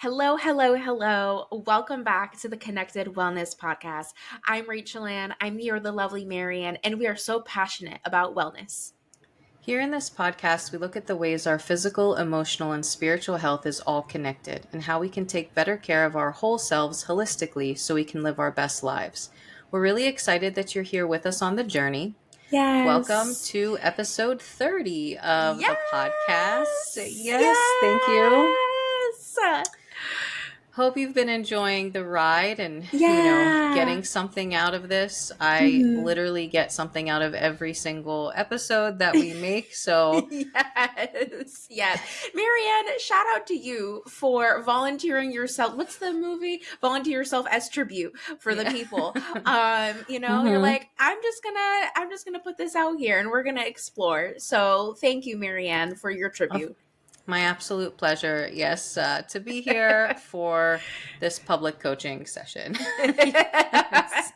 Hello, hello, hello. Welcome back to the Connected Wellness Podcast. I'm Rachel Ann. I'm here with the lovely Marianne, and we are so passionate about wellness. Here in this podcast, we look at the ways our physical, emotional, and spiritual health is all connected and how we can take better care of our whole selves holistically so we can live our best lives. We're really excited that you're here with us on the journey. Welcome Yes. to episode 30 of the podcast. Yes. Yes, thank you. Yes. Hope you've been enjoying the ride and, Yeah. getting something out of this. I Mhm. literally get something out of every single episode that we make. So, Yes. Yes. Marianne, shout out to you for volunteering yourself. What's the movie? Volunteer yourself as tribute for the yeah. people. You're hmm like, I'm just gonna put this out here and we're gonna explore. So thank you, Marianne, for your tribute. My absolute pleasure. Yes, to be here for this public coaching session. Yes.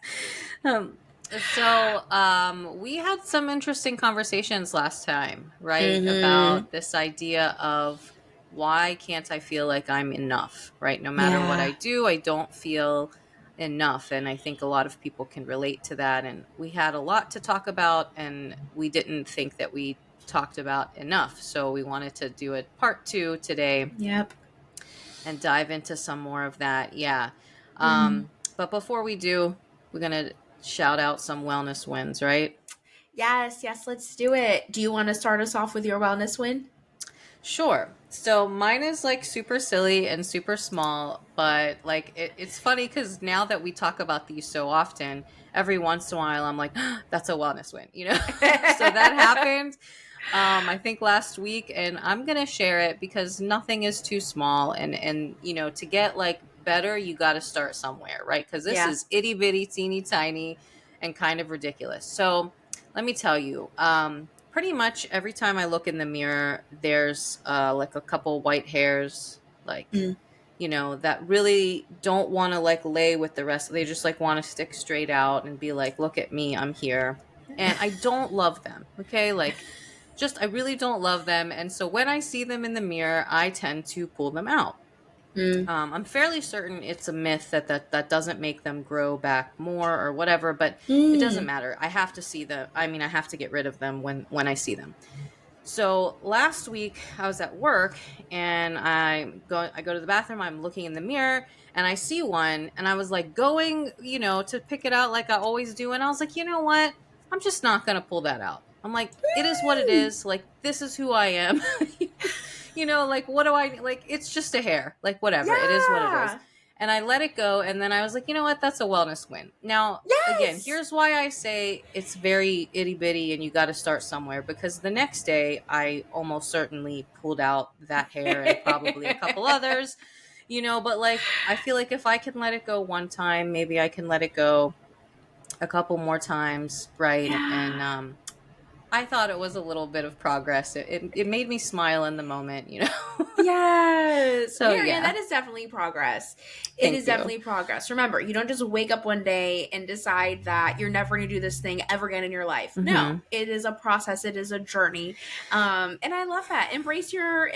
Um, we had some interesting conversations last time, right? Mm-hmm. About this idea of why can't I feel like I'm enough, right? No matter what I Yeah. do, I don't feel enough. And I think a lot of people can relate to that. And we had a lot to talk about, and we didn't think that we talked about enough. So we wanted to do a part 2 today Yep. and dive into some more of that. Yeah. Mhm. But before we do, we're going to shout out some wellness wins, right? Yes, yes, let's do it. Do you want to start us off with your wellness win? Sure. So mine is like super silly and super small, but like it's funny because now that we talk about these so often, every once in a while I'm like, that's a wellness win, So that happened, I think last week, and I'm gonna share it because nothing is too small, and to get like better, you got to start somewhere, right? Because this Yeah. is itty bitty, teeny tiny, and kind of ridiculous. So let me tell you, pretty much every time I look in the mirror, there's like a couple white hairs, like, Mm. that really don't want to like lay with the rest. They just like want to stick straight out and be like, look at me, I'm here. And I don't love them. Okay. Like, just, I really don't love them. And so when I see them in the mirror, I tend to pull them out. Mm. I'm fairly certain it's a myth that doesn't make them grow back more or whatever, but it doesn't Mm. matter. I have to see them. I mean, I have to get rid of them when I see them. So last week I was at work and I go to the bathroom. I'm looking in the mirror and I see one, and I was like going, to pick it out like I always do. And I was like, you know what? I'm just not going to pull that out. I'm like, it is what it is. Like, this is who I am. Like, what do I like? It's just a hair. Like, whatever. It is what it is. Yeah. And I let it go. And then I was like, you know what? That's a wellness win. Now, again, Yes. here's why I say it's very itty bitty and you got to start somewhere, because the next day I almost certainly pulled out that hair and probably a couple others, but like, I feel like if I can let it go one time, maybe I can let it go a couple more times. Right. And, Yeah. I thought it was a little bit of progress. It made me smile in the moment. Yes. So Marianne, yeah, that is definitely progress. It is thank you. definitely progress. Remember, you don't just wake up one day and decide that you're never going to do this thing ever again in your life. No, hmm it is a process. It is a journey. And I love that. Embrace your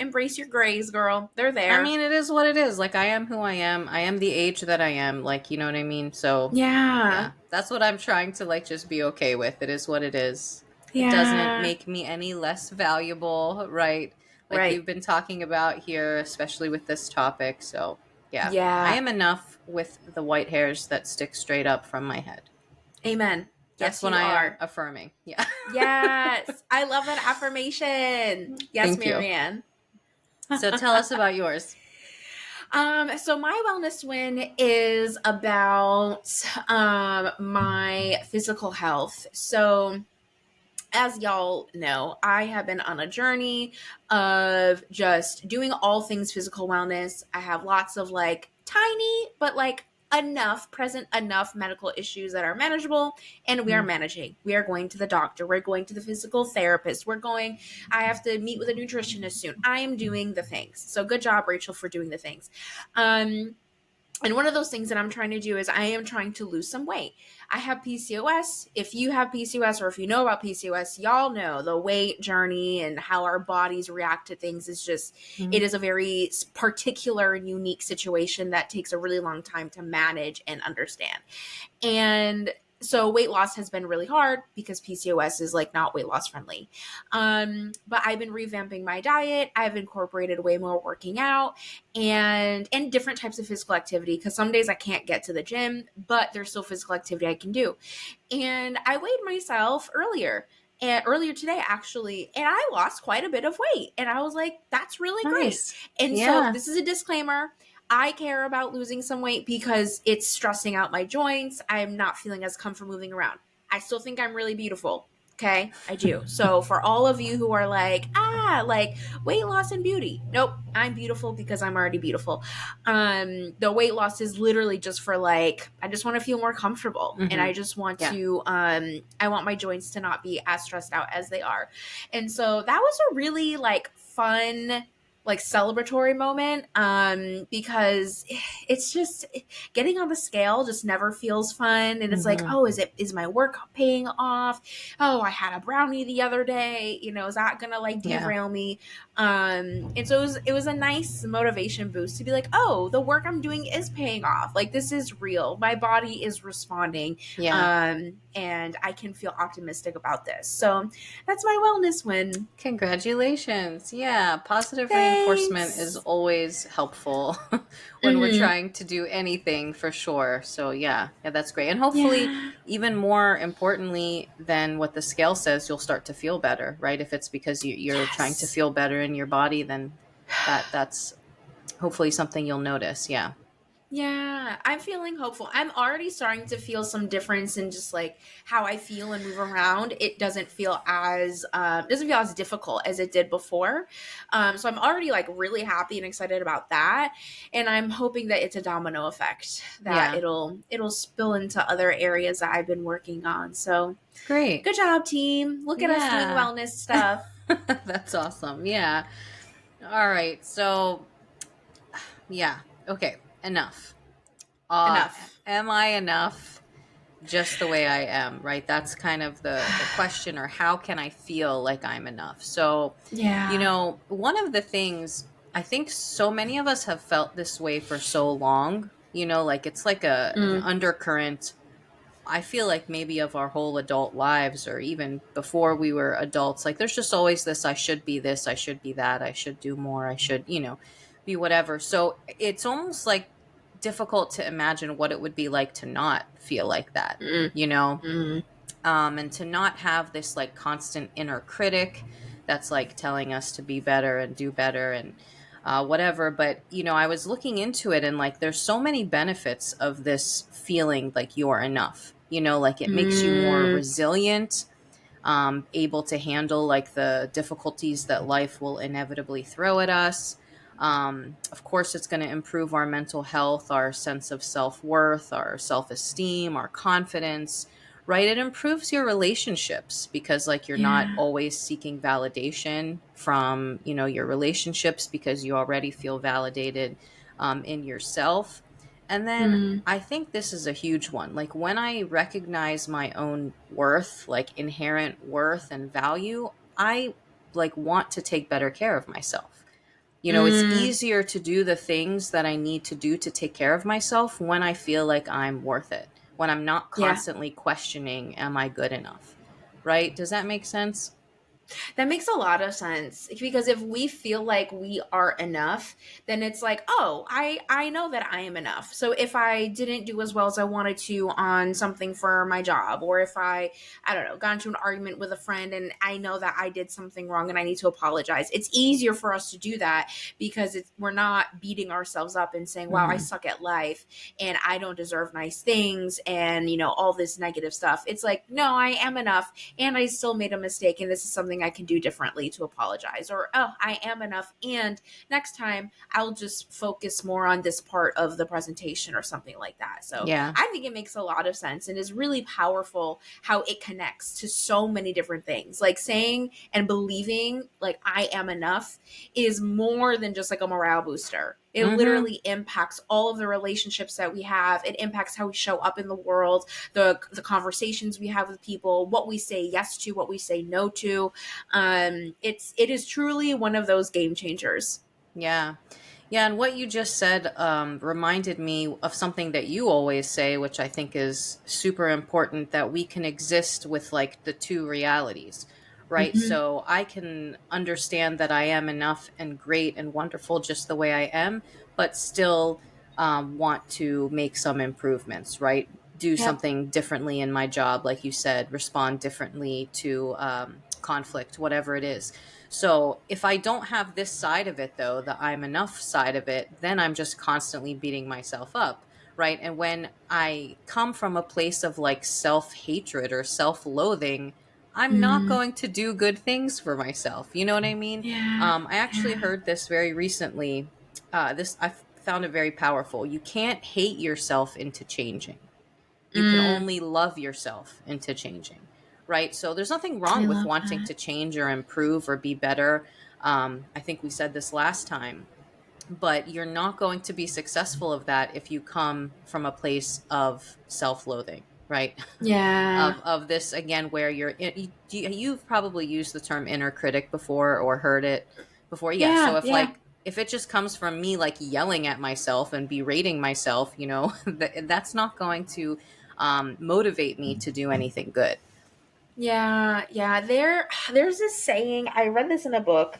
grays, girl. They're I there. mean, it is what it is. Like, I am who I am. I am the age that I am. Like, you know what I mean? So, Yeah. yeah, that's what I'm trying to, like, just be okay with. It is what it is. It doesn't Yeah. make me any less valuable, right? Like Right. we've been talking about here, especially with this topic. So, yeah, I Yeah. am enough with the white hairs that stick straight up from my head. Amen. That's Yes, what you I am are. affirming. Yeah. Yes. I love that affirmation. Yes, Thank you. Marianne. So, tell us about yours. So my wellness win is about my physical health. So as y'all know, I have been on a journey of just doing all things physical wellness. I have lots of like tiny, but like present enough medical issues that are manageable, and we are Mm. managing. We are going to the doctor. We're going to the physical therapist. I have to meet with a nutritionist soon. I am doing the things. So good job, Rachel, for doing the things. Um, And one of those things that I'm trying to do is I am trying to lose some weight. I have PCOS. If you have PCOS or if you know about PCOS, y'all know the weight journey and how our bodies react to things is just, Mhm. it is a very particular and unique situation that takes a really long time to manage and understand. And so weight loss has been really hard because PCOS is like not weight loss friendly. But I've been revamping my diet. I've incorporated way more working out and different types of physical activity because some days I can't get to the gym, but there's still physical activity I can do. And I weighed myself earlier today actually, and I lost quite a bit of weight. And I was like, that's really great. Nice. And so Yeah. this is a disclaimer. I care about losing some weight because it's stressing out my joints. I'm not feeling as comfortable moving around. I still think I'm really beautiful. Okay, I do. So for all of you who are like weight loss and beauty, nope, I'm beautiful because I'm already beautiful. The weight loss is literally just for like, I just want to feel more comfortable, and I Mhm. just want Yeah. to I want my joints to not be as stressed out as they are. And so that was a really like fun, like celebratory moment, because it's just getting on the scale just never feels fun, and it's like, Mhm. oh, is my work paying off? Oh, I had a brownie the other day, is that gonna like Yeah. derail me? And so it was a nice motivation boost to be like, oh, the work I'm doing is paying off, like this is real, my body is responding, Yeah. and I can feel optimistic about this. So that's my wellness win. Congratulations. Yeah, positive reinforcement is Thanks. always helpful when we're Mm-hmm. trying to do anything for sure. So yeah, yeah, that's great. And hopefully, Yeah. even more importantly than what the scale says, you'll start to feel better, right? If it's because you're trying to Yes. feel better in your body, then that's hopefully something you'll notice. Yeah. Yeah, I'm feeling hopeful. I'm already starting to feel some difference in just like how I feel and move around. It doesn't feel as difficult as it did before. So I'm already like really happy and excited about that. And I'm hoping that it's a domino effect, that Yeah. it'll spill into other areas that I've been working on. So Great. good job, team. Look at us doing Yeah. wellness stuff. That's awesome. Yeah. All right. So, yeah. Okay. Enough. Uh, Enough. am I enough just the way I am, right? That's kind of the question, or how can I feel like I'm enough? So, Yeah. one of the things I think so many of us have felt this way for so long, like it's like an Mm, undercurrent. I feel like maybe of our whole adult lives, or even before we were adults, like there's just always I should be this, I should be that, I should do more, I should, be whatever. So it's almost like difficult to imagine what it would be like to not feel like that, mm, you know? mm. And to not have this like constant inner critic that's like telling us to be better and do better and whatever. But I was looking into it, and like there's so many benefits of this feeling like you're enough. Like it makes you more Mm, resilient, able to handle like the difficulties that life will inevitably throw at us. Of course, it's going to improve our mental health, our sense of self worth, our self esteem, our confidence, right? It improves your relationships because, like, you're not yeah. always seeking validation from, your relationships because you already feel validated in yourself. And then Mm, I think this is a huge one. Like when I recognize my own worth, like inherent worth and value, I like want to take better care of myself. It's mm, easier to do the things that I need to do to take care of myself when I feel like I'm worth it, when I'm not yeah. constantly questioning, am I good enough? Right? Does that make sense? That makes a lot of sense because if we feel like we are enough, then it's like, oh, I know that I am enough. So if I didn't do as well as I wanted to on something for my job, or if I don't know, got into an argument with a friend and I know that I did something wrong and I need to apologize, it's easier for us to do that because we're not beating ourselves up and saying, wow, I Hmm. suck at life and I don't deserve nice things and all this negative stuff. It's like, no, I am enough and I still made a mistake and this is something I can do differently to apologize, or oh, I am enough and next time I'll just focus more on this part of the presentation or something like that. So Yeah. I think it makes a lot of sense and is really powerful how it connects to so many different things. Like saying and believing like I am enough is more than just like a morale booster. It Mm-hmm. literally impacts all of the relationships that we have. It impacts how we show up in the world, the conversations we have with people, what we say yes to, what we say no to. It is truly one of those game changers. Yeah. Yeah, and what you just said reminded me of something that you always say, which I think is super important, that we can exist with like the two realities, right? Hmm. So I can understand that I am enough and great and wonderful just the way I am, but still want to make some improvements, right? Do Yep. something differently in my job, like you said, respond differently to conflict, whatever it is. So if I don't have this side of it, though, the I'm enough side of it, then I'm just constantly beating myself up. Right. And when I come from a place of like self hatred or self loathing, I'm not Mm. going to do good things for myself. You know what I mean? Yeah. I actually Yeah. heard this very recently. This I found it very powerful. You can't hate yourself into changing. You can Mm. only love yourself into changing, right? So there's nothing wrong I with love wanting that. to change or improve or be better. I think we said this last time, but you're not going to be successful of that if you come from a place of self-loathing, right? Yeah. Of this again, where you've probably used the term inner critic before or heard it before. Yeah. So Yeah. if Yeah. like if it just comes from me like yelling at myself and berating myself, that's not going to motivate me to do anything good. Yeah. Yeah. There's this saying. I read this in a book.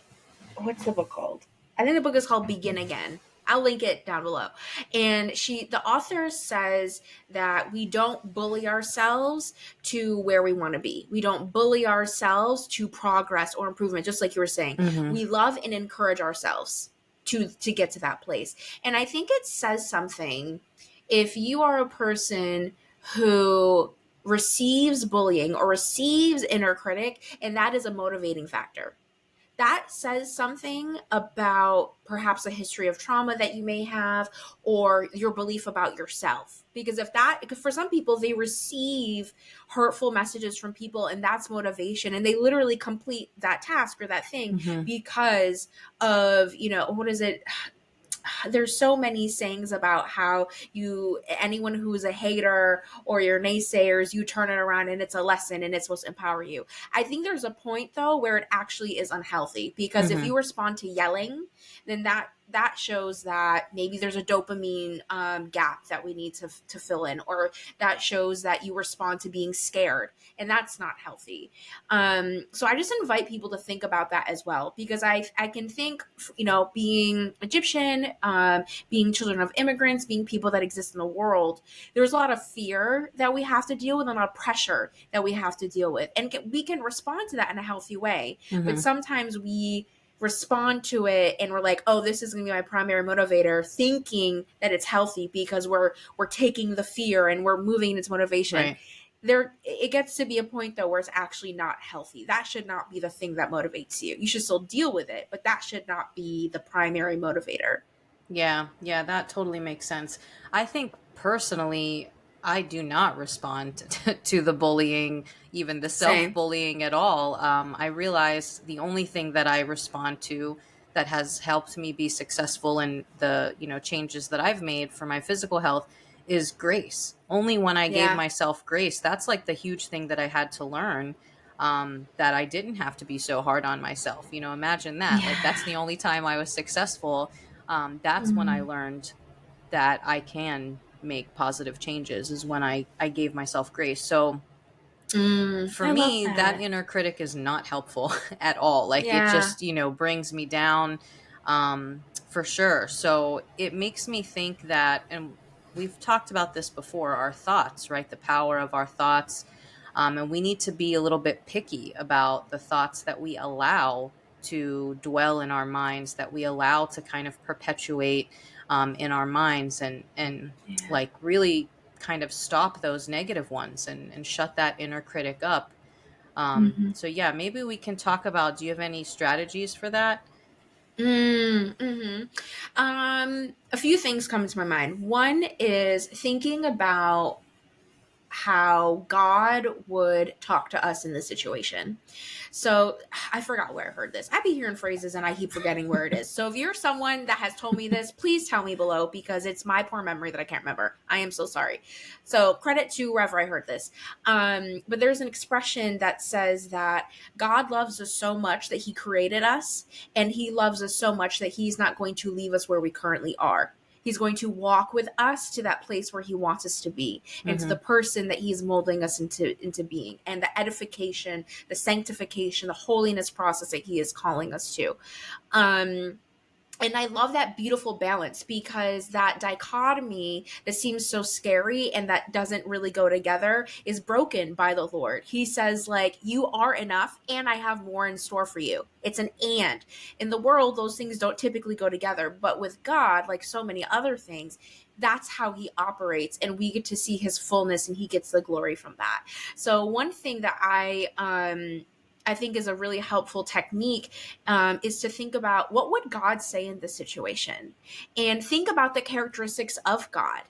What's the book called? I think the book is called Begin Again. I'll link it down below. And the author says that we don't bully ourselves to where we want to be. We don't bully ourselves to progress or improvement, just like you were saying. Mm-hmm. We love and encourage ourselves to get to that place. And I think it says something if you are a person who receives bullying or receives inner critic, and that is a motivating factor, that says something about perhaps a history of trauma that you may have or your belief about yourself. Because for some people, they receive hurtful messages from people and that's motivation. And they literally complete that task or that thing Mm-hmm. because of, what is it? There's so many sayings about how anyone who's a hater or your naysayers, you turn it around and it's a lesson and it's supposed to empower you. I think there's a point though where it actually is unhealthy, because if Mm-hmm. you respond to yelling, then that shows that maybe there's a dopamine gap that we need to fill in, or that shows that you respond to being scared, and that's not healthy. So I just invite people to think about that as well, because I can think, being Egyptian, being children of immigrants, being people that exist in the world, there's a lot of fear that we have to deal with and a lot of pressure that we have to deal with, and we can respond to that in a healthy way. But Mm-hmm. sometimes we respond to it and we're like, oh, this is going to be my primary motivator, thinking that it's healthy because we're taking the fear and we're moving into motivation. Right. There, it gets to be a point though where it's actually not healthy. That should not be the thing that motivates you. You should still deal with it, but that should not be the primary motivator. Yeah, yeah, that totally makes sense. I think personally, I do not respond to the bullying, even the self Same. bullying at all. I realize the only thing that I respond to that has helped me be successful in the changes that I've made for my physical health is grace. Only when I gave Yeah. myself grace, that's like the huge thing that I had to learn. That I didn't have to be so hard on myself. Imagine that. Like Yeah. that's the only time I was successful. That's when I Mm. learned that I can make positive changes, is when I gave myself grace. So for I love me, that that. inner critic is not helpful at all. Like it Yeah. just, brings me down, for sure. So it makes me think that, and we've talked about this before, our thoughts, right? The power of our thoughts. And we need to be a little bit picky about the thoughts that we allow to dwell in our minds, that we allow to kind of perpetuate in our minds, and Yeah. like really kind of stop those negative ones, and shut that inner critic up. Hmm. So yeah, maybe we can talk about, do you have any strategies for that? Mm-hmm. A few things come to my mind. One is thinking about how God would talk to us in this situation. So I forgot where I heard this. I be hearing phrases and I keep forgetting where it is. So if you're someone that has told me this, please tell me below, because it's my poor memory that I can't remember. I am so sorry. So credit to wherever I heard this. But there's an expression that says that God loves us so much that he created us, and he loves us so much that he's not going to leave us where we currently are. He's going to walk with us to that place where he wants us to be, and to the Mm-hmm. person that he's molding us into being, and the edification, the sanctification, the holiness process that he is calling us to. Um, and I love that beautiful balance, because that dichotomy that seems so scary and that doesn't really go together is broken by the Lord. He says, like, you are enough and I have more in store for you. It's an and. In the world, those things don't typically go together. But with God, like so many other things, that's how he operates, and we get to see his fullness and he gets the glory from that. So one thing that I think is a really helpful technique, is to think about, what would God say in this situation, and think about the characteristics of God.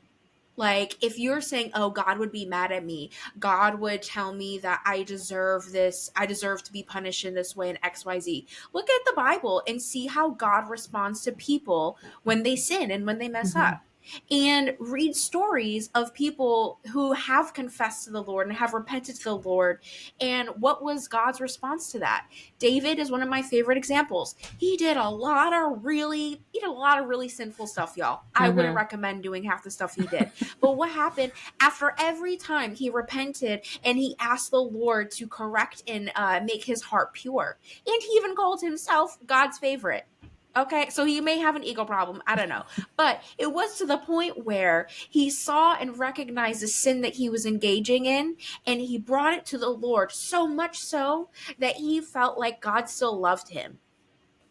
Like, if you're saying, oh, God would be mad at me, God would tell me that I deserve this, I deserve to be punished in this way, and XYZ. Look at the Bible and see how God responds to people when they sin and when they mess Mm-hmm. up. And read stories of people who have confessed to the Lord and have repented to the Lord. And what was God's response to that? David is one of my favorite examples. He did a lot of really sinful stuff, y'all. I wouldn't Mm-hmm. recommend doing half the stuff he did. But what happened after every time he repented and he asked the Lord to correct and make his heart pure? And he even called himself God's favorite. Okay, so he may have an ego problem. I don't know. But it was to the point where he saw and recognized the sin that he was engaging in, and he brought it to the Lord, so much so that he felt like God still loved him.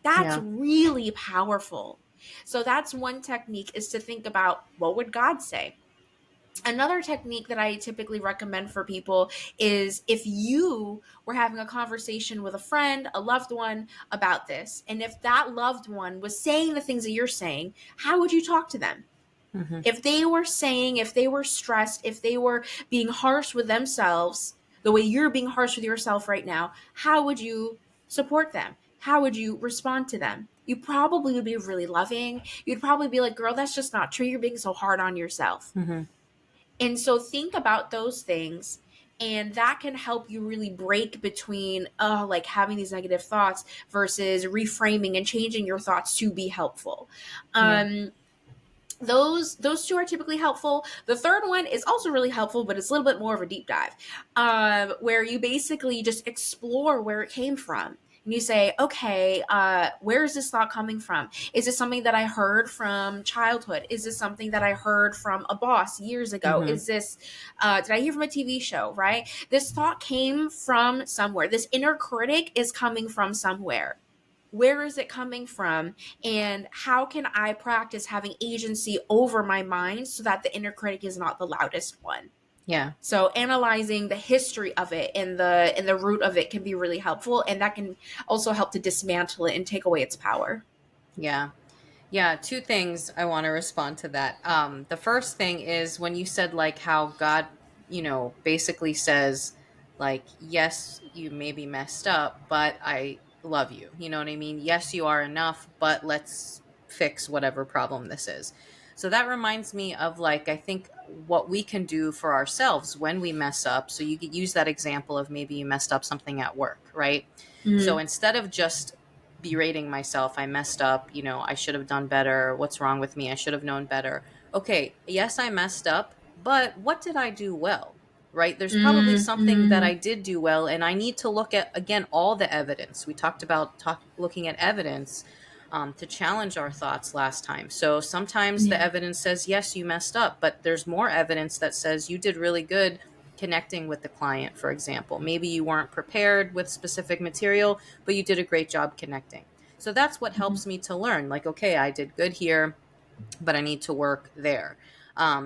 That's Yeah. really powerful. So that's one technique, is to think about, what would God say? Another technique that I typically recommend for people is, if you were having a conversation with a friend, a loved one, about this, and if that loved one was saying the things that you're saying, how would you talk to them? Mm-hmm. If they were stressed, if they were being harsh with themselves, the way you're being harsh with yourself right now, how would you support them? How would you respond to them? You probably would be really loving. You'd probably be like, girl, that's just not true. You're being so hard on yourself. Mm-hmm. And so think about those things, and that can help you really break between, like, having these negative thoughts versus reframing and changing your thoughts to be helpful. Yeah. Um, those two are typically helpful. The third one is also really helpful, but it's a little bit more of a deep dive, where you basically just explore where it came from. And you say, okay, where is this thought coming from? Is this something that I heard from childhood? Is this something that I heard from a boss years ago? Mm-hmm. Is this, did I hear from a TV show, right? This thought came from somewhere. This inner critic is coming from somewhere. Where is it coming from, and how can I practice having agency over my mind so that the inner critic is not the loudest one? Yeah. So analyzing the history of it and the root of it can be really helpful, and that can also help to dismantle it and take away its power. Yeah. Yeah, two things I want to respond to that. The first thing is when you said like how God, basically says like, yes, you may be messed up, but I love you. You know what I mean? Yes, you are enough, but let's fix whatever problem this is. So that reminds me of like, I think what we can do for ourselves when we mess up. So you could use that example of maybe you messed up something at work, right? So Mm, instead of just berating myself, I messed up, I should have done better, what's wrong with me, I should have known better. Okay, yes, I messed up, but what did I do well? Right? There's probably mm, something that I mm, did do well, and I need to look at again all the evidence. We talked about looking at evidence, to challenge our thoughts last time. So sometimes the yeah. evidence says yes, you messed up, but there's more evidence that says you did really good connecting with the client. For example, maybe you weren't prepared with specific material, but you did a great job connecting. So that's what Mhm. helps me to learn, like, okay, I did good here, but I need to work there.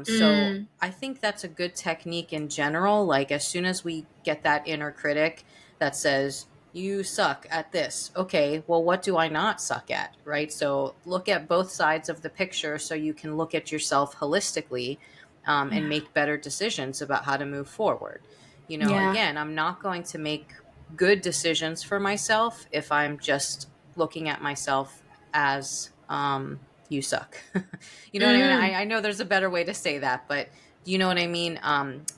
So Mm, I think that's a good technique in general. Like, as soon as we get that inner critic that says, you suck at this, okay, well, what do I not suck at? Right? So look at both sides of the picture so you can look at yourself holistically and make better decisions about how to move forward. Yeah. Again, I'm not going to make good decisions for myself if I'm just looking at myself as you suck. You know what I mean? Mm. I know there's a better way to say that, but you know what I mean?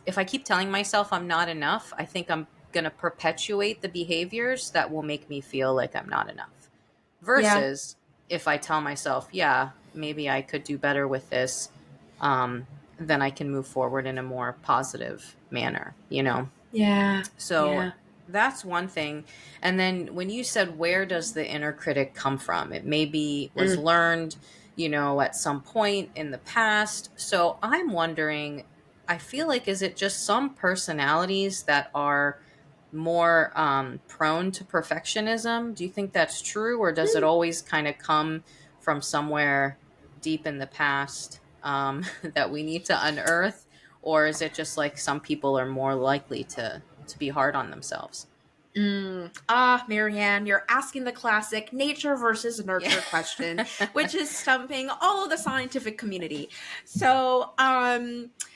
If I keep telling myself I'm not enough, I think I'm going to perpetuate the behaviors that will make me feel like I'm not enough. Yeah. Versus if I tell myself, yeah, maybe I could do better with this, um, then I can move forward in a more positive manner. Yeah. So Yeah. that's one thing. And then when you said, where does the inner critic come from? It maybe was Mm. learned, at some point in the past. So I'm wondering, I feel like, is it just some personalities that are more prone to perfectionism? Do you think that's true? Or does it Mm. always kind of come from somewhere deep in the past that we need to unearth? Or is it just like some people are more likely to be hard on themselves? Marianne, you're asking the classic nature versus Yeah. nurture question, which is stumping all of the scientific community. So,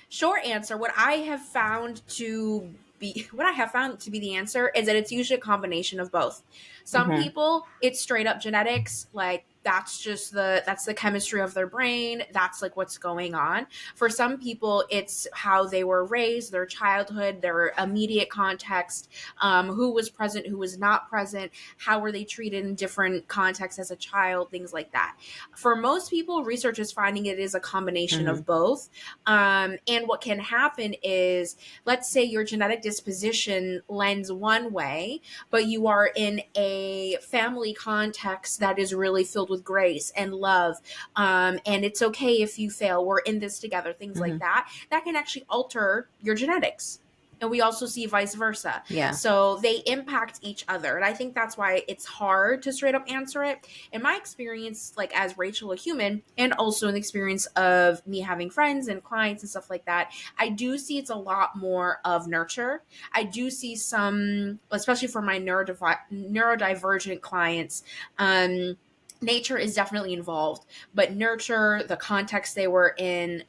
short answer, what I have found to be the answer is that it's usually a combination of both. Some Hmm. people, it's straight up genetics, like that's the chemistry of their brain, that's like what's going on. For some people, it's how they were raised, their childhood, their immediate context, who was present, who was not present, how were they treated in different contexts as a child, things like that. For most people, research is finding it is a combination Hmm. of both. And what can happen is, let's say your genetic disposition lends one way, but you are in a family context that is really filled with grace and love. And it's okay if you fail. We're in this together, things like Hmm. that. That can actually alter your genetics. And we also see vice versa. Yeah. So they impact each other. And I think that's why it's hard to straight up answer it. In my experience, like as Rachel, a human, and also in the experience of me having friends and clients and stuff like that, I do see it's a lot more of nurture. I do see some, especially for my neurodivergent clients, nature is definitely involved, but nurture, the context they were in,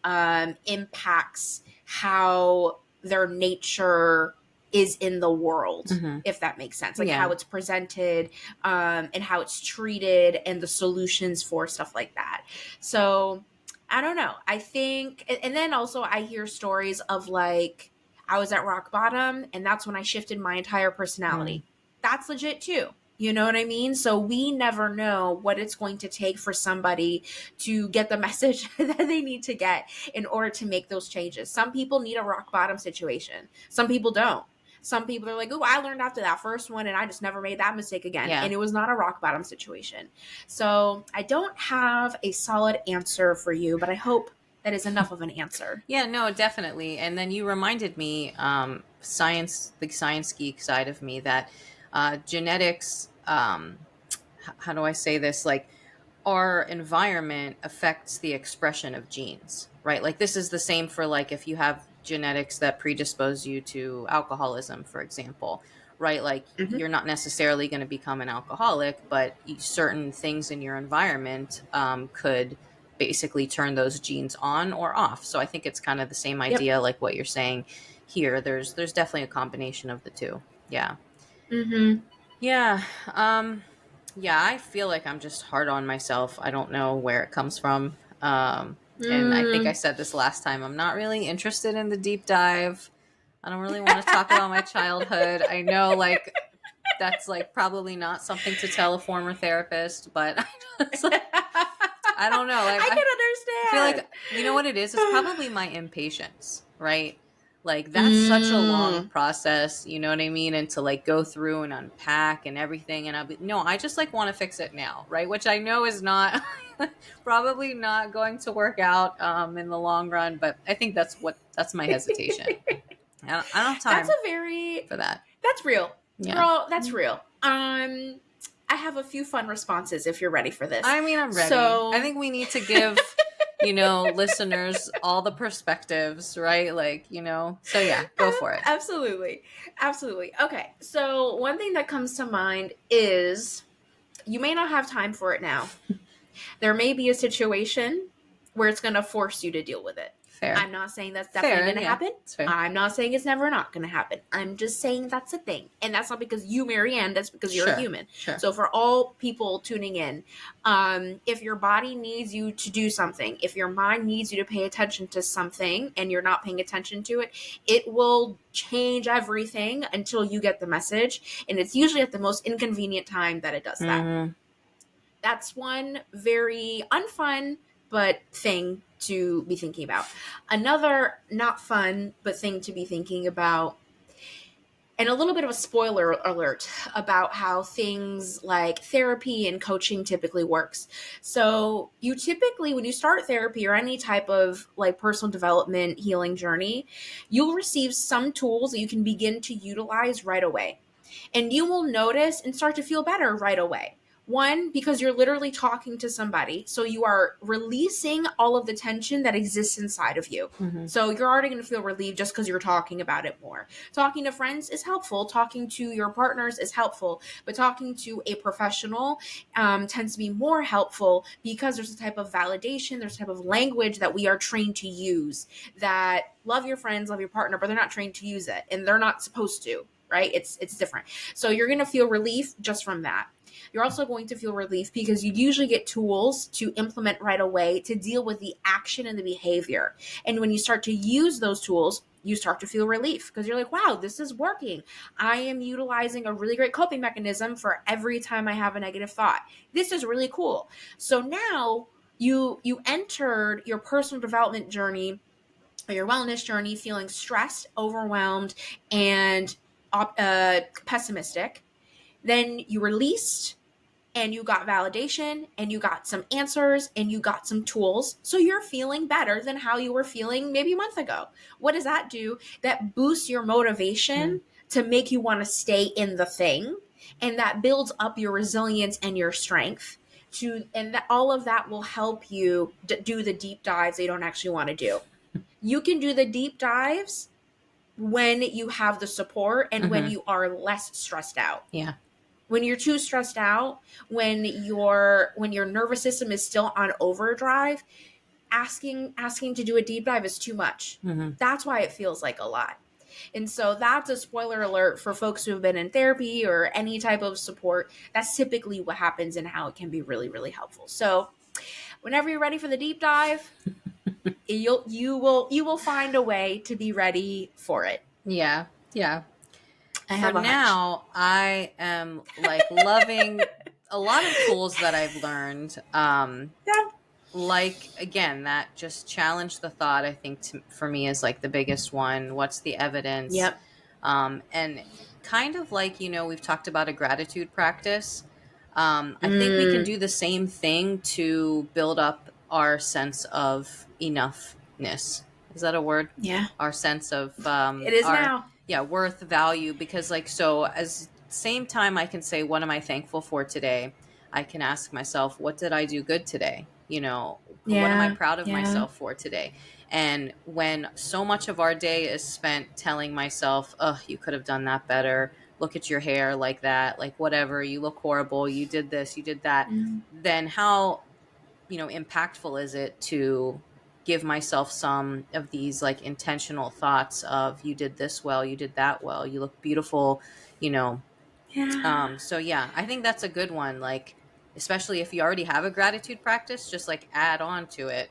impacts how their nature is in the world, Hmm. if that makes sense, like how Yeah. it's presented, and how it's treated and the solutions for stuff like that. So I don't know, I think, and then also I hear stories of like, I was at rock bottom and that's when I shifted my entire Mm. personality. That's legit too. You know what I mean? So we never know what it's going to take for somebody to get the message that they need to get in order to make those changes. Some people need a rock bottom situation. Some people don't. Some people are like, "Oh, I learned after that first one and I just never made that mistake again." Yeah. And it was not a rock bottom situation. So, I don't have a solid answer for you, but I hope that is enough of an answer. Yeah, no, definitely. And then you reminded me, the science geek side of me, that genetics, how do I say this? Like, our environment affects the expression of genes, right? Like, this is the same for, like, if you have genetics that predispose you to alcoholism, for example, right? Like, Mhm. you're not necessarily going to become an alcoholic, but certain things in your environment could basically turn those genes on or off. So I think it's kind of the same Yep. idea, like what you're saying here. There's definitely a combination of the two. Yeah. Mhm. Yeah. Um, yeah, I feel like I'm just hard on myself. I don't know where it comes from. And I think I Mm. said this last time. I'm not really interested in the deep dive. I don't really want to talk about my childhood. I know, like, that's like probably not something to tell a former therapist, but it's like, I don't know. Like, I I feel can like, you know what it is? It's understand. probably my impatience, right? Like, that's such a long Mm. process, you know what I mean? And to like go through and unpack and everything. And no, I just like want to fix it now, right? Which I know is not probably not going to work out in the long run, but I think that's my hesitation. I don't have That's time a very for that. that's real. Yeah. Girl, that's real. I have a few fun responses if you're ready for this. I mean, I'm ready. I So think we need to give, listeners all the perspectives, right? Like, so yeah, go for it. absolutely. Absolutely. Okay. So one thing that comes to mind is, you may not have time for it now. There may be a situation where it's going to force you to deal with it. Fair. I'm not saying that's definitely going to happen. Fair. I'm not saying it's never not going to happen. I'm just saying that's a thing. And that's not because you, Marianne, that's because you're a human. Sure. So for all people tuning in, if your body needs you to do something, if your mind needs you to pay attention to something and you're not paying attention to it, it will change everything until you get the message. And it's usually at the most inconvenient time that it does that. Mm-hmm. That's one very unfun but thing to be thinking about. Another not fun but thing to be thinking about, and a little bit of a spoiler alert about how things like therapy and coaching typically works. So you typically, when you start therapy or any type of like personal development healing journey, you'll receive some tools that you can begin to utilize right away. And you will notice and start to feel better right away. One, because you're literally talking to somebody. So you are releasing all of the tension that exists inside of you. Mm-hmm. So you're already going to feel relieved just because you're talking about it more. Talking to friends is helpful. Talking to your partners is helpful. But talking to a professional tends to be more helpful because there's a type of validation, there's a type of language that we are trained to use that love your friends, love your partner, but they're not trained to use it. And they're not supposed to, right? It's different. So you're going to feel relief just from that. You're also going to feel relief because you usually get tools to implement right away to deal with the action and the behavior. And when you start to use those tools, you start to feel relief because you're like, wow, this is working. I am utilizing a really great coping mechanism for every time I have a negative thought. This is really cool. So now you entered your personal development journey or your wellness journey feeling stressed, overwhelmed, and pessimistic. Then you released and you got validation and you got some answers and you got some tools. So you're feeling better than how you were feeling maybe a month ago. What does that do? That boosts your motivation to make you want to stay in the thing. And that builds up your resilience and your strength all of that will help you do the deep dives that you don't actually want to do. You can do the deep dives when you have the support and when you are less stressed out. Yeah. When you're too stressed out, when your nervous system is still on overdrive, asking to do a deep dive is too much. That's why it feels like a lot. And so that's a spoiler alert for folks who have been in therapy or any type of support. That's typically what happens and how it can be really, really helpful. So whenever you're ready for the deep dive, you will find a way to be ready for it. Yeah. For now, I am like loving a lot of tools that I've learned. Like, again, that just challenge the thought, I think for me is like the biggest one. What's the evidence? Yep. And kind of like, we've talked about a gratitude practice. I think we can do the same thing to build up our sense of enoughness. Is that a word? Yeah. Our sense of it is now. Yeah, worth, value, because as same time I can say, what am I thankful for today? I can ask myself, what did I do good today? What am I proud of myself for today? And when so much of our day is spent telling myself, oh, you could have done that better. Look at your hair like that, like whatever, you look horrible. You did this, you did that. Then how, impactful is it to give myself some of these like intentional thoughts of you did this well, you did that well, you look beautiful, so yeah, I think that's a good one, like especially if you already have a gratitude practice, just like add on to it.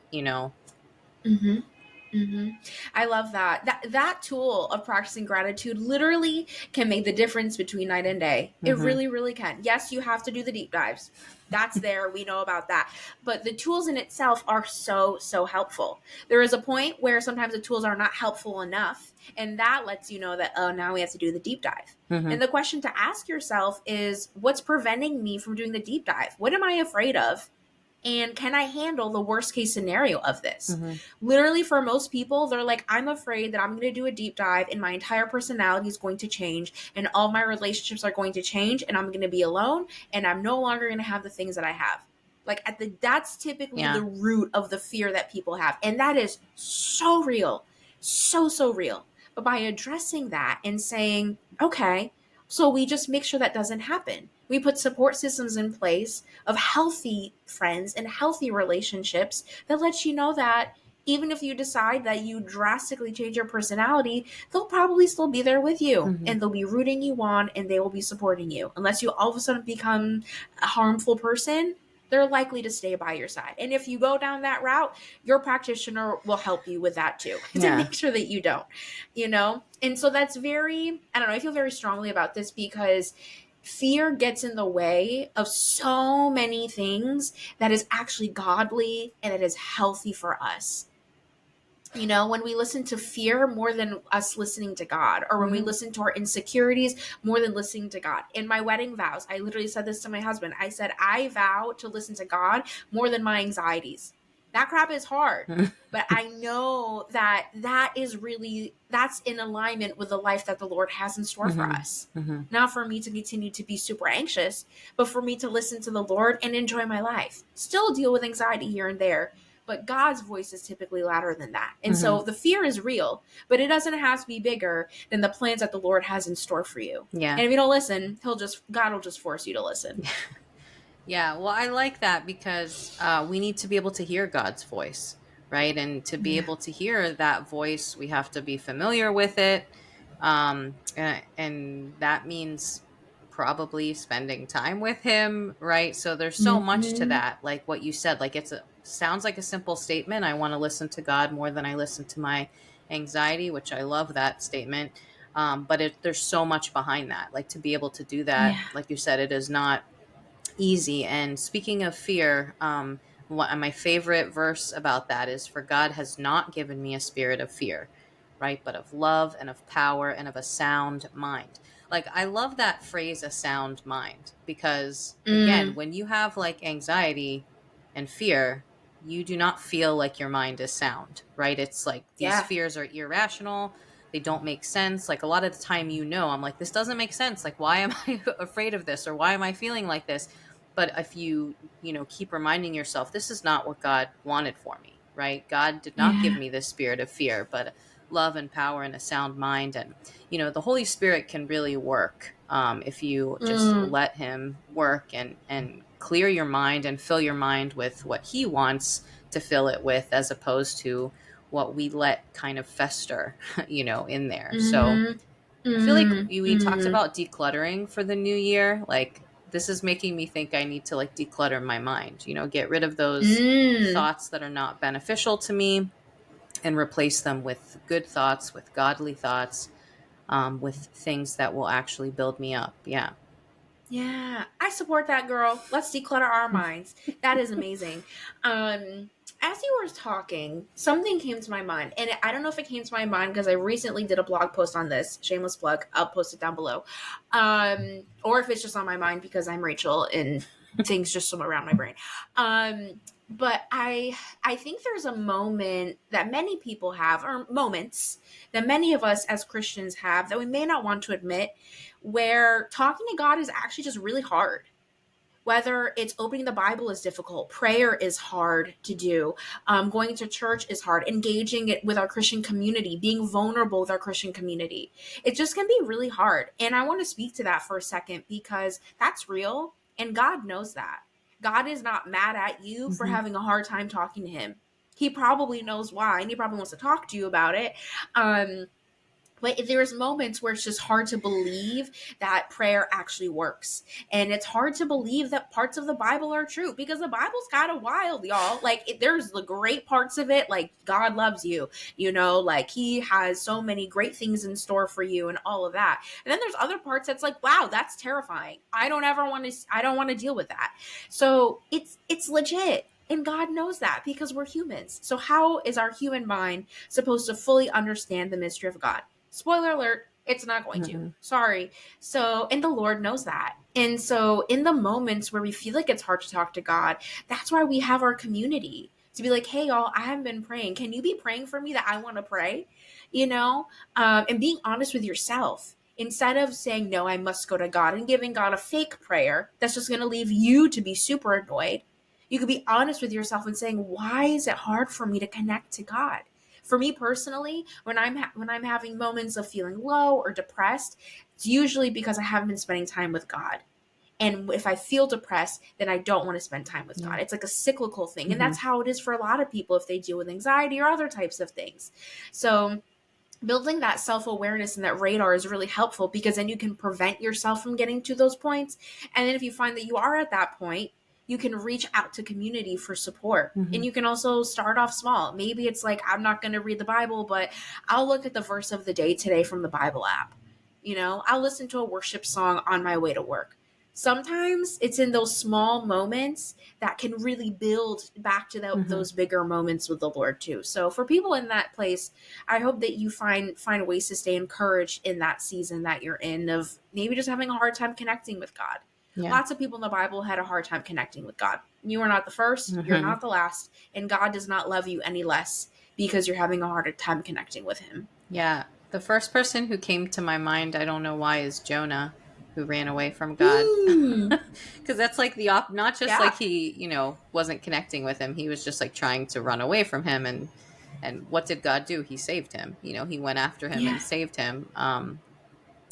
I love that tool of practicing gratitude literally can make the difference between night and day. It really, really can. Yes, you have to do the deep dives. That's there. We know about that. But the tools in itself are so, so helpful. There is a point where sometimes the tools are not helpful enough. And that lets you know that, oh, now we have to do the deep dive. And the question to ask yourself is, what's preventing me from doing the deep dive? What am I afraid of? And can I handle the worst case scenario of this? Literally, for most people, they're like, I'm afraid that I'm going to do a deep dive and my entire personality is going to change and all my relationships are going to change and I'm going to be alone and I'm no longer going to have the things that I have. Like that's typically the root of the fear that people have. And that is so real. So, so real. But by addressing that and saying, okay, so we just make sure that doesn't happen. We put support systems in place of healthy friends and healthy relationships that let you know that even if you decide that you drastically change your personality, they'll probably still be there with you Mm-hmm. and they'll be rooting you on and they will be supporting you. Unless you all of a sudden become a harmful person, they're likely to stay by your side. And if you go down that route, your practitioner will help you with that too to Yeah. make sure that you don't, you know? And so that's very, I don't know, I feel very strongly about this because fear gets in the way of so many things that is actually godly and it is healthy for us. You know, when we listen to fear more than us listening to God, or when we Mm-hmm. listen to our insecurities more than listening to God. In my wedding vows, I literally said this to my husband. I said, I vow to listen to God more than my anxieties. That crap is hard. But I know that that's in alignment with the life that the Lord has in store for Mm-hmm. us. Mm-hmm. Not for me to continue to be super anxious, but for me to listen to the Lord and enjoy my life. Still deal with anxiety here and there, but God's voice is typically louder than that. And Mm-hmm. so the fear is real, but it doesn't have to be bigger than the plans that the Lord has in store for you. Yeah. And if you don't listen, God will just force you to listen. Yeah, well, I like that because we need to be able to hear God's voice, right? And to be Yeah. able to hear that voice, we have to be familiar with it. And that means probably spending time with Him, right? So there's so much to Mm-hmm. that. Like what you said, like sounds like a simple statement. I want to listen to God more than I listen to my anxiety, which I love that statement. But there's so much behind that. Like to be able to do that, Yeah. like you said, it is not easy. And speaking of fear, my favorite verse about that is, "For God has not given me a spirit of fear, right? But of love and of power and of a sound mind." Like, I love that phrase, a sound mind, because again, Mm. when you have like anxiety and fear, you do not feel like your mind is sound, right? It's like these Yeah. fears are irrational. They don't make sense. Like a lot of the time, I'm like, this doesn't make sense. Like, why am I afraid of this? Or why am I feeling like this? But if keep reminding yourself, this is not what God wanted for me, right? God did not give Yeah. me this spirit of fear, but love and power and a sound mind. And the Holy Spirit can really work, if you just Mm. let Him work and clear your mind and fill your mind with what He wants to fill it with, as opposed to what we let kind of fester, in there. So Mm-hmm. I feel like Mm. we talked Mm. about decluttering for the new year. Like, this is making me think I need to like declutter my mind, get rid of those Mm. thoughts that are not beneficial to me and replace them with good thoughts, with godly thoughts, with things that will actually build me up. Yeah. Yeah, I support that, girl. Let's declutter our minds. That is amazing. As you were talking, something came to my mind, and I don't know if it came to my mind because I recently did a blog post on this. Shameless plug. I'll post it down below. Or if it's just on my mind because I'm Rachel and things just swim around my brain. But I think there's a moment that many people have, or moments that many of us as Christians have that we may not want to admit, where talking to God is actually just really hard. Whether it's opening the Bible is difficult, prayer is hard to do, going to church is hard, engaging it with our Christian community, being vulnerable with our Christian community. It just can be really hard. And I want to speak to that for a second because that's real. And God knows that. God is not mad at you for Hmm. having a hard time talking to Him. He probably knows why, and He probably wants to talk to you about it. But there's moments where it's just hard to believe that prayer actually works. And it's hard to believe that parts of the Bible are true because the Bible's kind of wild, y'all. There's the great parts of it, like God loves you, like He has so many great things in store for you and all of that. And then there's other parts that's like, wow, that's terrifying. I don't want to deal with that. So it's legit. And God knows that because we're humans. So how is our human mind supposed to fully understand the mystery of God? Spoiler alert, it's not going to. Hmm. Sorry. So, and the Lord knows that. And so, in the moments where we feel like it's hard to talk to God, that's why we have our community to be like, hey, y'all, I haven't been praying. Can you be praying for me that I want to pray? And being honest with yourself. Instead of saying, no, I must go to God and giving God a fake prayer that's just going to leave you to be super annoyed, you could be honest with yourself and saying, why is it hard for me to connect to God? For me personally, when I'm having moments of feeling low or depressed, it's usually because I haven't been spending time with God. And if I feel depressed, then I don't want to spend time with Yeah. God. It's like a cyclical thing. And Mm-hmm. that's how it is for a lot of people if they deal with anxiety or other types of things. So building that self-awareness and that radar is really helpful, because then you can prevent yourself from getting to those points. And then if you find that you are at that point, you can reach out to community for support. Mm-hmm. And you can also start off small. Maybe it's like, I'm not going to read the Bible, but I'll look at the verse of the day today from the Bible app. I'll listen to a worship song on my way to work. Sometimes it's in those small moments that can really build back to Mm-hmm. those bigger moments with the Lord too. So for people in that place, I hope that you find ways to stay encouraged in that season that you're in, of maybe just having a hard time connecting with God. Yeah. Lots of people in the Bible had a hard time connecting with God. You are not the first, you're Mm-hmm. not the last, and God does not love you any less because you're having a harder time connecting with him. Yeah. The first person who came to my mind, I don't know why, is Jonah, who ran away from God. Because that's like not just Yeah. like he, wasn't connecting with him. He was just like trying to run away from him. And what did God do? He saved him. He went after him Yeah. and saved him.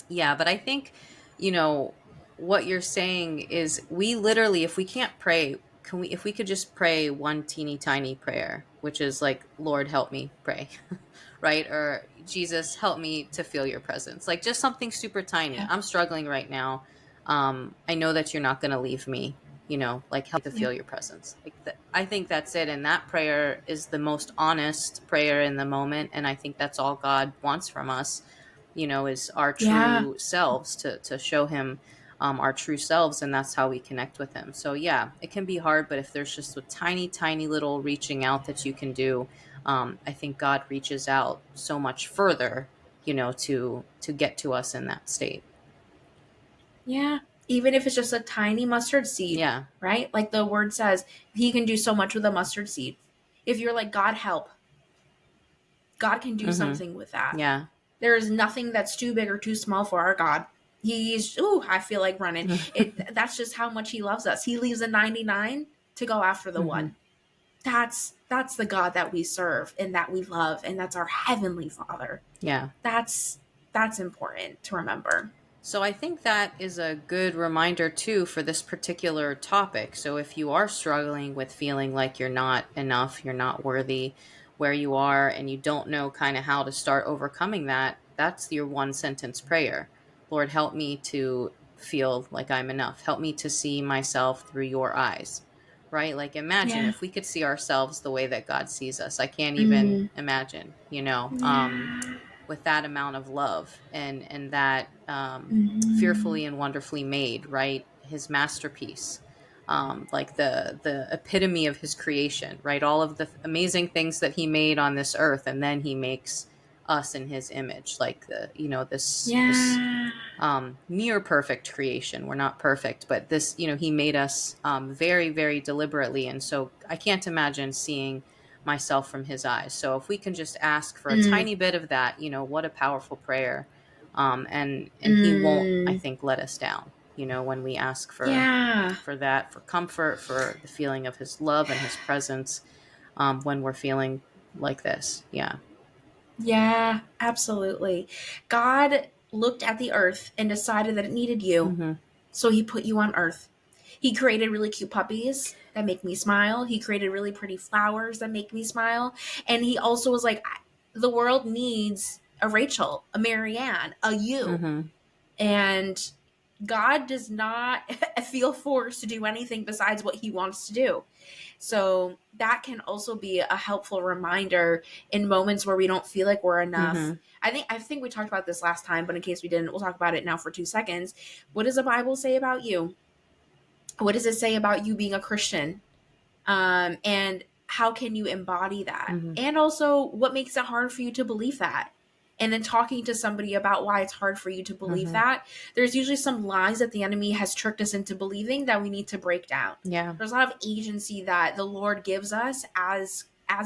Yeah, but I think, you know, what you're saying is, we literally, if we can't pray, if we could just pray one teeny tiny prayer, which is like, Lord, help me pray, right? Or Jesus, help me to feel your presence. Like, just something super tiny. Yeah. I'm struggling right now. I know that you're not going to leave me, like, help to Yeah. feel your presence. Like, I think that's it. And that prayer is the most honest prayer in the moment. And I think that's all God wants from us, is our Yeah. true selves, to show him our true selves. And that's how we connect with him. So yeah, it can be hard, but if there's just a tiny, tiny little reaching out that you can do, I think God reaches out so much further, to get to us in that state. Yeah. Even if it's just a tiny mustard seed, Yeah. right? Like the word says, he can do so much with a mustard seed. If you're like, God help, God can do Mm-hmm. something with that. Yeah. There is nothing that's too big or too small for our God. I feel like running. That's just how much he loves us. He leaves a 99 to go after the Mm-hmm. one. That's the God that we serve and that we love, and that's our heavenly Father. Yeah. That's important to remember. So I think that is a good reminder too for this particular topic. So if you are struggling with feeling like you're not enough, you're not worthy where you are, and you don't know kind of how to start overcoming that, that's your one sentence prayer. Lord, help me to feel like I'm enough. Help me to see myself through your eyes. Right? Like, imagine Yeah. if we could see ourselves the way that God sees us. I can't even Mm. imagine, Yeah. with that amount of love, and that Mm-hmm. fearfully and wonderfully made, right? His masterpiece, like the epitome of his creation, right? All of the amazing things that he made on this earth, and then he makes us in his image, like this Yeah. near perfect creation. We're not perfect, but this, he made us very, very deliberately. And so I can't imagine seeing myself from his eyes. So if we can just ask for a Mm. tiny bit of that, what a powerful prayer. And he won't, I Mm. think, let us down, when we ask Yeah. for that, for comfort, for the feeling of his love and his presence, when we're feeling like this. Yeah. Yeah, absolutely. God looked at the earth and decided that it needed you. Mm-hmm. So he put you on earth. He created really cute puppies that make me smile. He created really pretty flowers that make me smile. And he also was like, the world needs a Rachel, a Marianne, a you. Mm-hmm. And God does not feel forced to do anything besides what he wants to do. So that can also be a helpful reminder in moments where we don't feel like we're enough. Mm-hmm. I think we talked about this last time, but in case we didn't, we'll talk about it now for 2 seconds. What does the Bible say about you? What does it say about you being a Christian? And how can you embody that? Mm-hmm. And also, what makes it hard for you to believe that? And then talking to somebody about why it's hard for you to believe Mm-hmm. that. There's usually some lies that the enemy has tricked us into believing that we need to break down. Yeah. There's a lot of agency that the Lord gives us as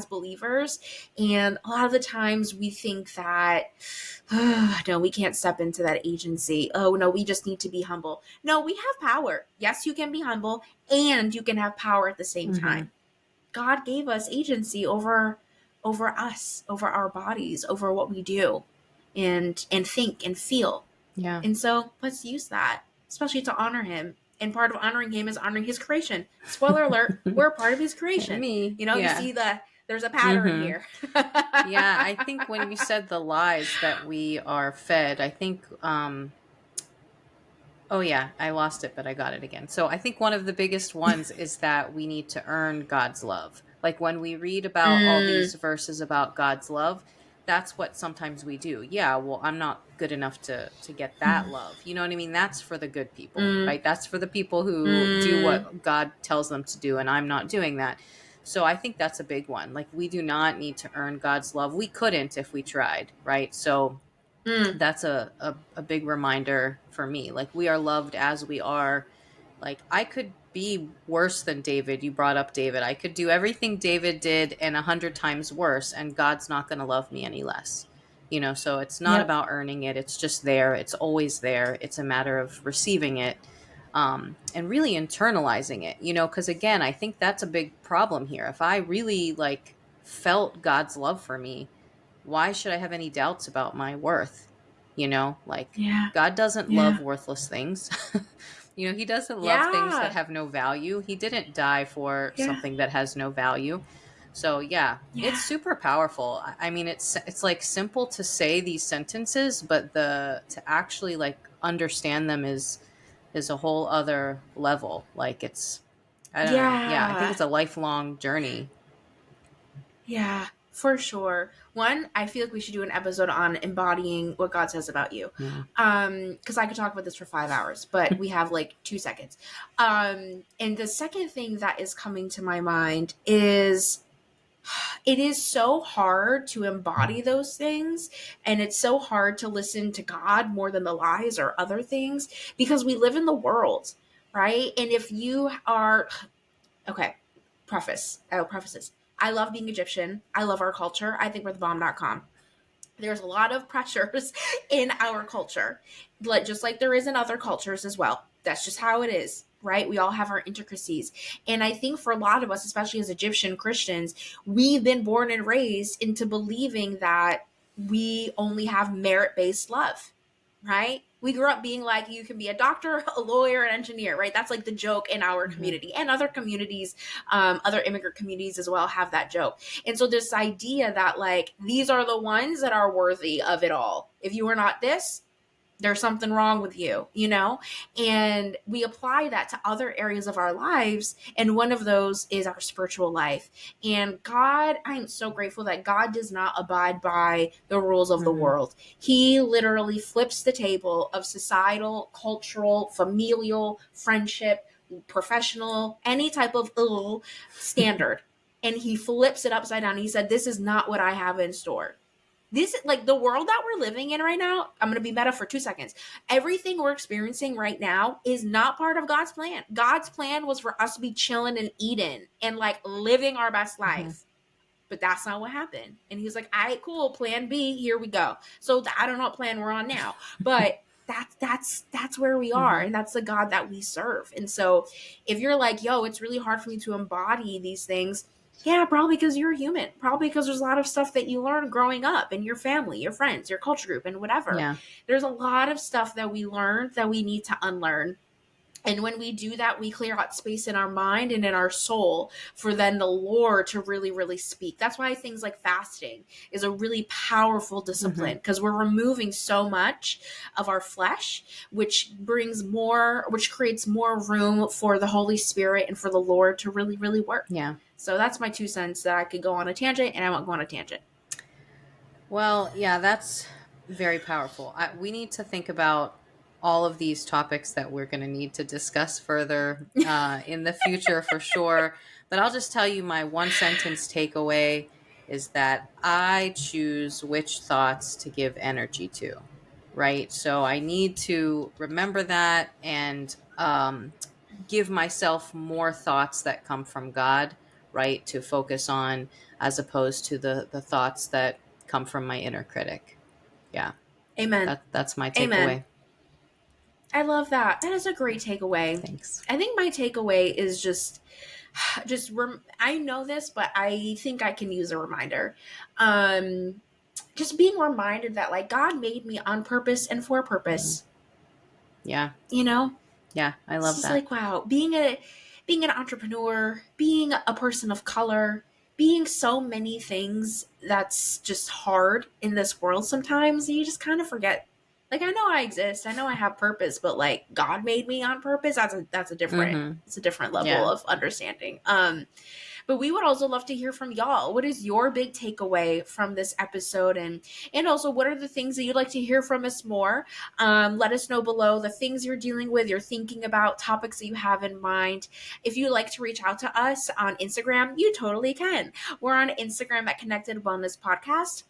believers, and a lot of the times we think that no, we can't step into that agency. Oh no, we just need to be humble. No, we have power. Yes, you can be humble and you can have power at the same Mm-hmm. time. God gave us agency over us, over our bodies, over what we do and think and feel. Yeah. And so let's use that, especially to honor him And part of honoring him is honoring his creation. Spoiler alert, we're a part of his creation. Me, You know, you yeah. see there's a pattern Mm-hmm. here. Yeah, I think when you said the lies that we are fed, I think oh yeah, I lost it, but I got it again. So I think one of the biggest ones is that we need to earn God's love. Like when we read about all these Mm, verses about God's love, that's what sometimes we do. Yeah, well, I'm not good enough to get that love. You know what I mean? That's for the good people, mm, right? That's for the people who do mm, what God tells them to do, and I'm not doing that. So I think that's a big one. Like we do not need to earn God's love. We couldn't if we tried, right? So mm. that's a big reminder for me. Like we are loved as we are. Like I could be worse than David. You brought up David. I could do everything David did and 100 times worse, and God's not going to love me any less. So it's not Yep. about earning it. It's just there. It's always there. It's a matter of receiving it, and really internalizing it. Because again, I think that's a big problem here. If I really like felt God's love for me, why should I have any doubts about my worth? Like Yeah. God doesn't Yeah. love worthless things. He doesn't love things that Yeah. have no value. He didn't die for Yeah. something that has no value. So yeah, it's Yeah. super powerful. I mean, it's like simple to say these sentences, but the to actually like understand them is a whole other level. Like it's I don't know. Yeah, I think Yeah. it's a lifelong journey. Yeah, for sure. One, I feel like we should do an episode on embodying what God says about you. Yeah. Because I could talk about this for 5 hours, but we have like 2 seconds. And the second thing that is coming to my mind is it is so hard to embody those things, and it's so hard to listen to God more than the lies or other things because we live in the world, right? And if you are okay, prefaces. I love being Egyptian. I love our culture. I think we're the bomb.com. There's a lot of pressures in our culture, but just like there is in other cultures as well. That's just how it is, right? We all have our intricacies. And I think for a lot of us, especially as Egyptian Christians, we've been born and raised into believing that we only have merit based love, right? We grew up being like, you can be a doctor, a lawyer, an engineer, right? That's like the joke in our Mm-hmm. community, and other communities, other immigrant communities as well have that joke. And so this idea that like these are the ones that are worthy of it all. If you are not this, there's something wrong with you, you know? And we apply that to other areas of our lives. And one of those is our spiritual life. And God, I am so grateful that God does not abide by the rules of the Mm-hmm. world. He literally flips the table of societal, cultural, familial, friendship, professional, any type of standard. And he flips it upside down. He said, this is not what I have in store. This, like, the world that we're living in right now, I'm going to be meta for 2 seconds. Everything we're experiencing right now is not part of God's plan. God's plan was for us to be chilling in Eden and like living our best Mm-hmm. life. But that's not what happened. And he was like, all right, cool, plan B, here we go. So I don't know what plan we're on now. But that's where we are, Mm-hmm. and that's the God that we serve. And so if you're like, yo, it's really hard for me to embody these things, yeah, probably because you're human. Probably because there's a lot of stuff that you learn growing up in your family, your friends, your culture group, and whatever. Yeah. There's a lot of stuff that we learned that we need to unlearn. And when we do that, we clear out space in our mind and in our soul for then the Lord to really, really speak. That's why things like fasting is a really powerful Mm-hmm. discipline, because we're removing so much of our flesh, which creates more room for the Holy Spirit and for the Lord to really, really work. Yeah. So that's my 2 cents that I could go on a tangent, and I won't go on a tangent. Well, yeah, that's very powerful. We need to think about all of these topics that we're going to need to discuss further in the future for sure. But I'll just tell you my one sentence takeaway is that I choose which thoughts to give energy to, right? So I need to remember that and give myself more thoughts that come from God, right, to focus on as opposed to the thoughts that come from my inner critic. Yeah, Amen. that's my Amen. takeaway. I love that. That is a great takeaway. Thanks. I think my takeaway is I know this, but I think I can use a reminder. Um, just being reminded that like God made me on purpose and for Mhm. purpose. Yeah. You know, Yeah, I It's love just that. like, wow, being an entrepreneur, being a person of color, being so many things that's just hard in this world sometimes, you just kind of forget. Like, I know I exist, I know I have purpose, but like God made me on purpose. That's a different, Mm-hmm. it's a different level Yeah. of understanding. But we would also love to hear from y'all. What is your big takeaway from this episode? And also, what are the things that you'd like to hear from us more? Let us know below the things you're dealing with, you're thinking about, topics that you have in mind. If you'd like to reach out to us on Instagram, you totally can. We're on Instagram at Connected Wellness Podcast.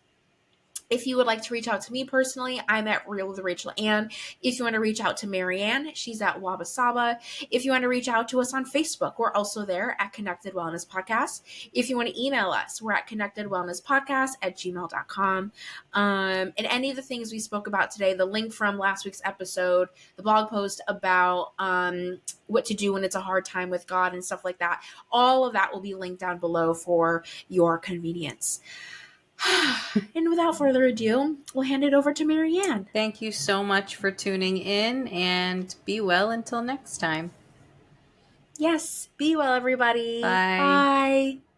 If you would like to reach out to me personally, I'm at Real with Rachel Ann. If you want to reach out to Marianne, she's at Wabasaba. If you want to reach out to us on Facebook, we're also there at Connected Wellness Podcast. If you want to email us, we're at connectedwellnesspodcast@gmail.com. And any of the things we spoke about today, the link from last week's episode, the blog post about what to do when it's a hard time with God and stuff like that, all of that will be linked down below for your convenience. And without further ado, we'll hand it over to Marianne. Thank you so much for tuning in, and be well until next time. Yes, be well, everybody. Bye. Bye.